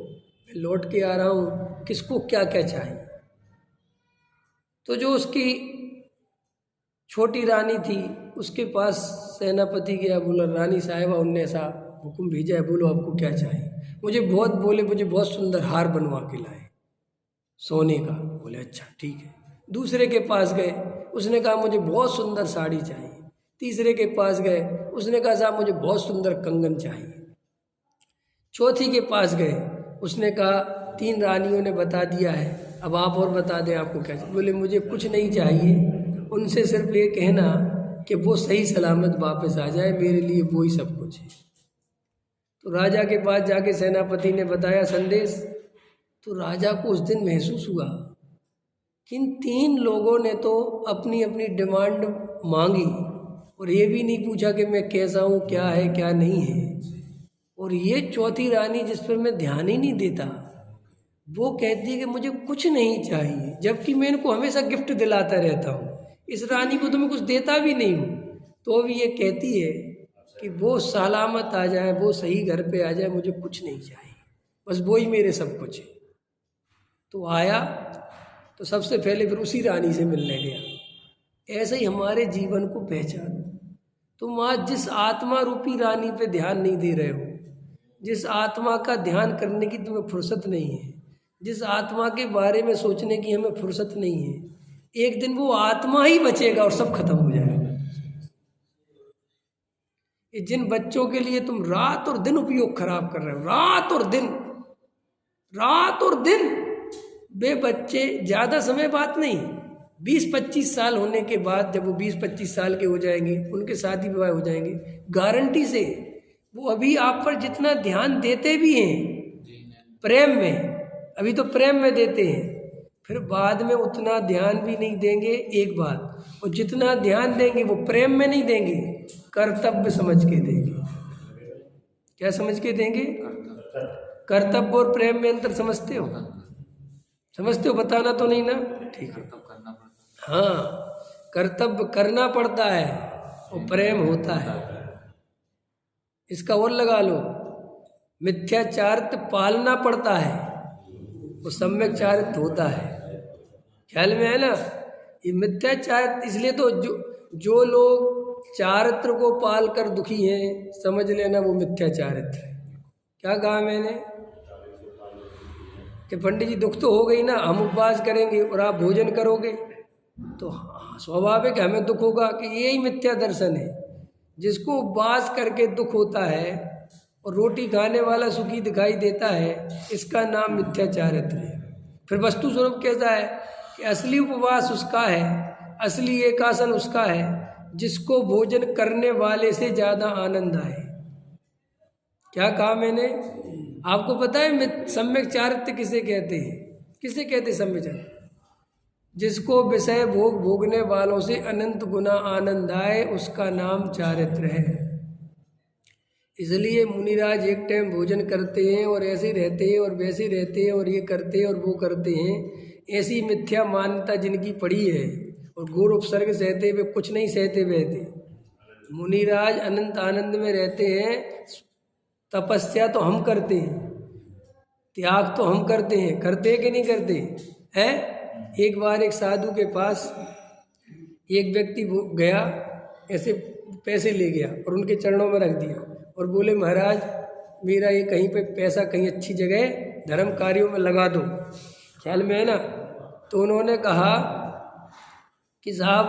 मैं लौट के आ रहा हूँ, किसको क्या क्या चाहिए। तो जो उसकी छोटी रानी थी, उसके पास सेनापति गया, बोला रानी साहिबा, उनने ऐसा हुक्म भेजा है, बोलो आपको क्या चाहिए। मुझे बहुत सुंदर हार बनवा के लाए सोने का। बोले अच्छा ठीक है। दूसरे के पास गए, उसने कहा मुझे बहुत सुंदर साड़ी चाहिए। तीसरे के पास गए, उसने कहा साहब मुझे बहुत सुंदर कंगन चाहिए। चौथी के पास गए, उसने कहा 3 रानियों ने बता दिया है, अब आप और बता दें आपको क्या चाहिए। बोले मुझे कुछ नहीं चाहिए, उनसे सिर्फ ये कहना कि वो सही सलामत वापस आ जाए, मेरे लिए वो ही सब कुछ है। तो राजा के पास जाके सेनापति ने बताया संदेश। तो राजा को उस दिन महसूस हुआ कि इन 3 लोगों ने तो अपनी अपनी डिमांड मांगी, और ये भी नहीं पूछा कि मैं कैसा हूँ, क्या है क्या नहीं है। और ये चौथी रानी, जिस पर मैं ध्यान ही नहीं देता, वो कहती है कि मुझे कुछ नहीं चाहिए, जबकि मैं इनको हमेशा गिफ्ट दिलाता रहता हूँ। इस रानी को तो मैं कुछ देता भी नहीं हूँ, तो भी ये कहती है कि वो सलामत आ जाए, वो सही घर पे आ जाए, मुझे कुछ नहीं चाहिए, बस वो ही मेरे सब कुछ है। तो आया, तो सबसे पहले फिर उसी रानी से मिलने गया। ऐसे ही हमारे जीवन को पहचानो। तुम आज जिस आत्मा रूपी रानी पे ध्यान नहीं दे रहे हो, जिस आत्मा का ध्यान करने की तुम्हें फुर्सत नहीं है, जिस आत्मा के बारे में सोचने की हमें फुर्सत नहीं है, एक दिन वो आत्मा ही बचेगा और सब खत्म हो जाएगा। ये जिन बच्चों के लिए तुम रात और दिन उपयोग खराब कर रहे हो, रात और दिन, वे बच्चे ज़्यादा समय बात नहीं, 20-25 साल होने के बाद, जब वो 20-25 साल के हो जाएंगे, उनके शादी विवाह हो जाएंगे, गारंटी से वो अभी आप पर जितना ध्यान देते भी हैं प्रेम में, अभी तो प्रेम में देते हैं, फिर बाद में उतना ध्यान भी नहीं देंगे। एक बात, और जितना ध्यान देंगे वो प्रेम में नहीं देंगे, कर्तव्य समझ के देंगे। क्या समझ के देंगे? कर्तव्य और प्रेम में अंतर समझते हो? बताना तो नहीं ना? ठीक है। हाँ, कर्तव्य करना पड़ता है और प्रेम होता है। इसका और लगा लो, मिथ्याचारित्र पालना पड़ता है, वो सम्यक चारित्र होता है। ख्याल में है ना? ये मिथ्याचारित्र, इसलिए तो जो लोग चारित्र को पाल कर दुखी हैं, समझ लेना वो मिथ्याचारित्र है। क्या कहा मैंने? कि पंडित जी दुख तो हो गई ना, हम उपवास करेंगे और आप भोजन करोगे, तो स्वाभाविक हमें दुख होगा। कि यही मिथ्या दर्शन है। जिसको उपवास करके दुख होता है और रोटी खाने वाला सुखी दिखाई देता है, इसका नाम मिथ्याचारित्र है। फिर वस्तु स्वरूप कैसा है कि असली उपवास उसका है, असली एकासन उसका है जिसको भोजन करने वाले से ज़्यादा आनंद आए। क्या कहा मैंने? आपको पता है सम्यक चारित्र किसे कहते हैं? किसे कहते हैं सम्यक चारित्र? जिसको विषय भोग भोगने वालों से अनंत गुना आनंद आए, उसका नाम चारित्र है। इसलिए मुनिराज एक टाइम भोजन करते हैं और ऐसे रहते हैं और वैसे रहते हैं और ये करते हैं और वो करते हैं, ऐसी मिथ्या मान्यता जिनकी पड़ी है, और घोर उपसर्ग सहते हुए कुछ नहीं सहते बहते। मुनिराज अनंत आनंद में रहते हैं, तपस्या तो हम करते हैं, त्याग तो हम करते हैं कि नहीं करते हैं? एक बार एक साधु के पास एक व्यक्ति वो गया, ऐसे पैसे ले गया और उनके चरणों में रख दिया और बोले महाराज मेरा ये कहीं पे पैसा कहीं अच्छी जगह धर्म कार्यों में लगा दो, ख्याल में है ना। तो उन्होंने कहा कि साहब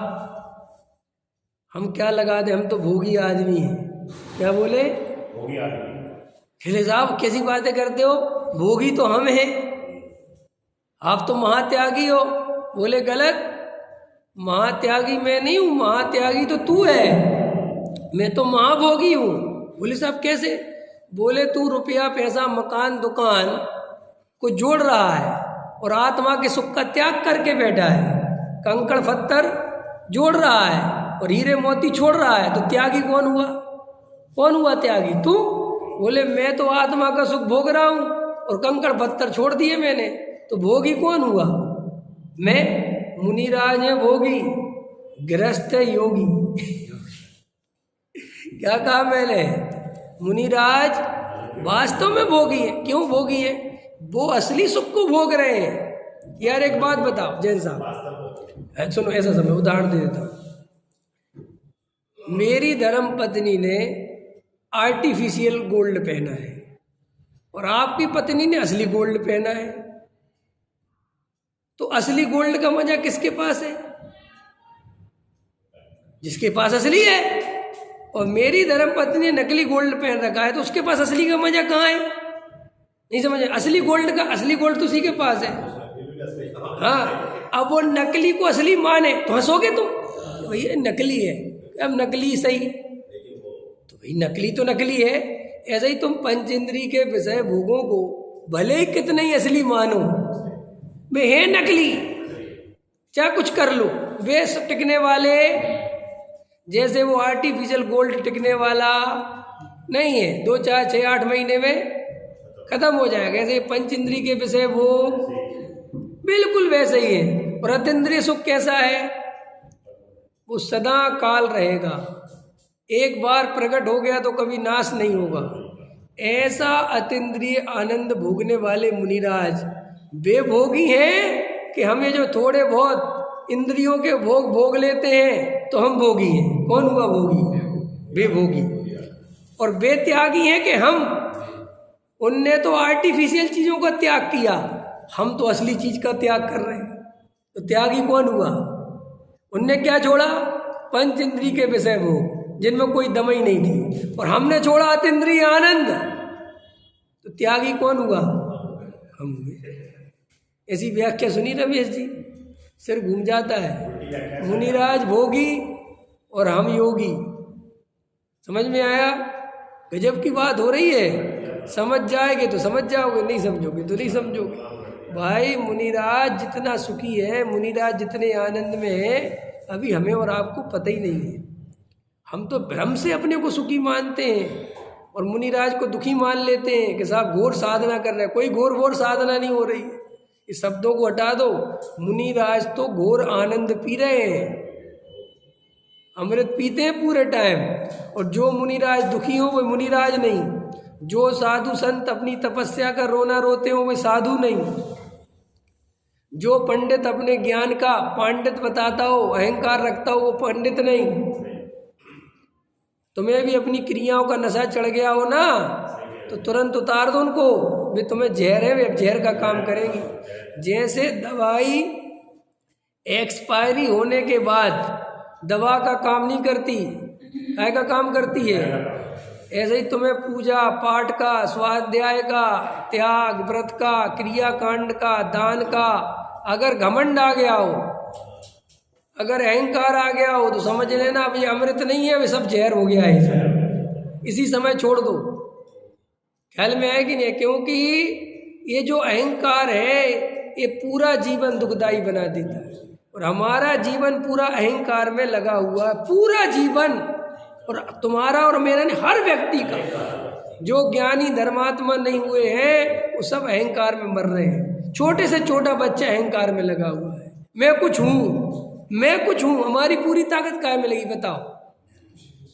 हम क्या लगा दें, हम तो भोगी आदमी हैं। क्या बोले? भोगी आदमी। खेले साहब कैसी बातें करते हो, भोगी तो हम हैं, आप तो महात्यागी हो। बोले गलत, महात्यागी मैं नहीं हूँ, महात्यागी तो तू है, मैं तो महाभोगी हूँ। बोले साहब कैसे? बोले तू रुपया पैसा मकान दुकान को जोड़ रहा है और आत्मा के सुख का त्याग करके बैठा है, कंकड़ पत्थर जोड़ रहा है और हीरे मोती छोड़ रहा है, तो त्यागी कौन हुआ? कौन हुआ त्यागी? तू। बोले मैं तो आत्मा का सुख भोग रहा हूँ और कंकड़ पत्थर छोड़ दिए मैंने, तो भोगी कौन हुआ? मैं। मुनिराज है भोगी, गृहस्थ है योगी। क्या कहा मैंने? मुनिराज वास्तव में भोगी है। क्यों भोगी है? वो असली सुख को भोग रहे हैं। यार एक बात बताओ जैन साहब, सुनो ऐसा समय उदाहरण दे देता हूँ। मेरी धर्म पत्नी ने आर्टिफिशियल गोल्ड पहना है और आपकी पत्नी ने असली गोल्ड पहना है, तो असली गोल्ड का मजा किसके पास है? जिसके पास असली है। और मेरी धर्म पत्नी ने नकली गोल्ड पहन रखा है, तो उसके पास असली का मजा कहाँ है? नहीं समझे? असली गोल्ड का असली गोल्ड तो उसी के पास है। हाँ, अब वो नकली को असली माने तो हंसोगे तुम, भैया नकली है, अब नकली सही, तो भाई नकली तो नकली है। ऐसे ही तुम पंचेंद्री के विषय भोगों को भले ही कितने ही असली मानो, वे है नकली, चाहे कुछ कर लो, वे टिकने वाले जैसे वो आर्टिफिशियल गोल्ड टिकने वाला नहीं है, 2 4 6 8 महीने में खत्म हो जाएगा। ऐसे पंचेंद्री के विषय वो बिल्कुल वैसे ही है। और अतीन्द्रिय सुख कैसा है? वो सदा काल रहेगा, एक बार प्रकट हो गया तो कभी नाश नहीं होगा। ऐसा अतीन्द्रिय आनंद भोगने वाले मुनिराज वे भोगी हैं कि हमें जो थोड़े बहुत इंद्रियों के भोग लेते हैं तो हम भोगी हैं। कौन हुआ भोगी? वे भोगी। और वे त्यागी हैं कि हम, उनने तो आर्टिफिशियल चीज़ों का त्याग किया, हम तो असली चीज़ का त्याग कर रहे हैं। तो त्यागी कौन हुआ? उनने क्या छोड़ा? पंच इंद्री के विषय भोग जिनमें कोई दम ही नहीं थी, और हमने छोड़ा अतीन्द्रिय आनंद, तो त्यागी कौन हुआ? हम हुए। ऐसी व्याख्या सुनी रमेश जी? सिर घूम जाता है। मुनिराज भोगी और हम योगी। समझ में आया? गजब की बात हो रही है। समझ जाएंगे तो समझ जाओगे, नहीं समझोगे तो नहीं समझोगे। भाई मुनिराज जितना सुखी है, मुनिराज जितने आनंद में है, अभी हमें और आपको पता ही नहीं है। हम तो भ्रम से अपने को सुखी मानते हैं और मुनिराज को दुखी मान लेते हैं कि साहब घोर साधना कर रहे हैं। कोई घोर साधना नहीं हो रही है, इस शब्दों को हटा दो। मुनिराज तो घोर आनंद पी रहे हैं, अमृत पीते हैं पूरे टाइम। और जो मुनिराज दुखी हो वो मुनिराज नहीं, जो साधु संत अपनी तपस्या का रोना रोते हो वे साधु नहीं, जो पंडित अपने ज्ञान का पांडित बताता हो, अहंकार रखता हो, वो पंडित नहीं। तुम्हें भी अपनी क्रियाओं का नशा चढ़ गया हो ना, तो तुरंत उतार दो उनको, वे तुम्हें जहर है, वे जहर का काम करेंगी। जैसे दवाई एक्सपायरी होने के बाद दवा का काम नहीं करती, काय का काम करती है, ऐसे ही तुम्हें पूजा पाठ का, स्वाध्याय का, त्याग व्रत का, क्रियाकांड का, दान का अगर घमंड आ गया हो, अगर अहंकार आ गया हो, तो समझ लेना अब ये अमृत नहीं है, वे सब जहर हो गया है। इसी समय छोड़ दो। ख्याल में आए कि नहीं? क्योंकि ये जो अहंकार है ये पूरा जीवन दुखदाई बना देता है, और हमारा जीवन पूरा अहंकार में लगा हुआ है, पूरा जीवन। और तुम्हारा और मेरा नहीं, हर व्यक्ति का, जो ज्ञानी धर्मात्मा नहीं हुए हैं वो सब अहंकार में मर रहे हैं। छोटे से छोटा बच्चा अहंकार में लगा हुआ है, मैं कुछ हूँ, मैं कुछ हूँ। हमारी पूरी ताकत काय में लगी बताओ?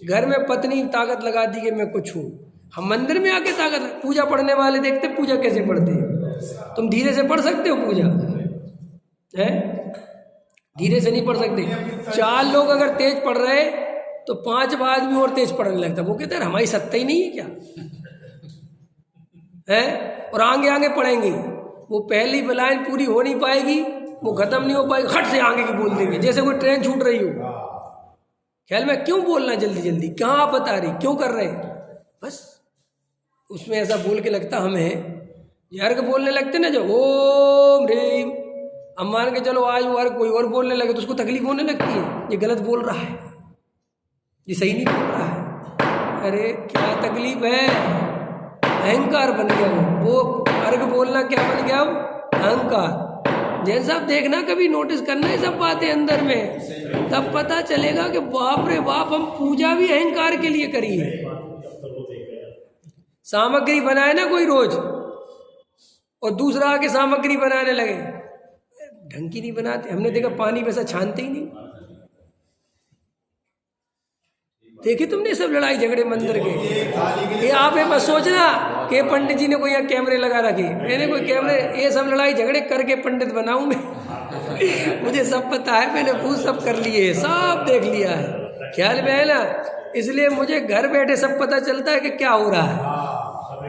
घर में पत्नी ताकत लगा दी कि मैं कुछ हूँ। हम मंदिर में आके ताकत, पूजा पढ़ने वाले देखते पूजा कैसे पढ़ते हैं। तुम धीरे से पढ़ सकते हो पूजा है? धीरे से नहीं पढ़ सकते। 4 लोग अगर तेज पढ़ रहे तो 5 आदमी और तेज पढ़ने लगता, वो कहते हैं हमारी सत्ता ही नहीं है क्या है, और आगे आगे पढ़ेंगे, वो पहली लाइन पूरी हो नहीं पाएगी, वो खत्म नहीं हो पाएगी, खट से आगे की बोल देंगे जैसे कोई ट्रेन छूट रही हो। ख्याल में क्यों बोलना जल्दी जल्दी, कहाँ आप बता रही, क्यों कर रहे हैं, बस उसमें ऐसा बोल के लगता हमें यार के बोलने लगते ना जो ओम रीम, अब मान के चलो आज वो कोई और बोलने लगे तो उसको तकलीफ होने लगती है, ये गलत बोल रहा है, ये सही नहीं बोल रहा है। अरे क्या तकलीफ है, अहंकार बन गया वो अर्घ बोलना क्या बन गया, अब अहंकार। जैन साहब देखना, कभी नोटिस करना ये सब बातें अंदर में, तब पता चलेगा कि बाप रे बाप हम पूजा भी अहंकार के लिए करी है। सामग्री बनाए ना कोई रोज और दूसरा आके सामग्री बनाने लगे, ढंग की नहीं बनाते। हमने देखा पानी वैसा छानते ही नहीं, देखे तुमने सब लड़ाई झगड़े मंदिर के। ये आप बस सोचना कि पंडित जी ने कोई यहाँ कैमरे लगा रखे, मैंने कोई कैमरे, ये सब लड़ाई झगड़े करके पंडित बनाऊं मैं मुझे सब पता है, मैंने पूछ सब कर लिए, सब देख लिया है, ख्याल में है ना। इसलिए मुझे घर बैठे सब पता चलता है कि क्या हो रहा है।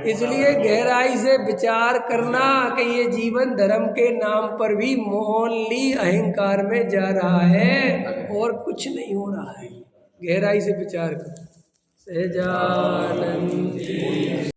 इसलिए गहराई से विचार करना कि ये जीवन धर्म के नाम पर भी ओनली अहंकार में जा रहा है और कुछ नहीं हो रहा है। गहराई से विचार करो। सहजानंद।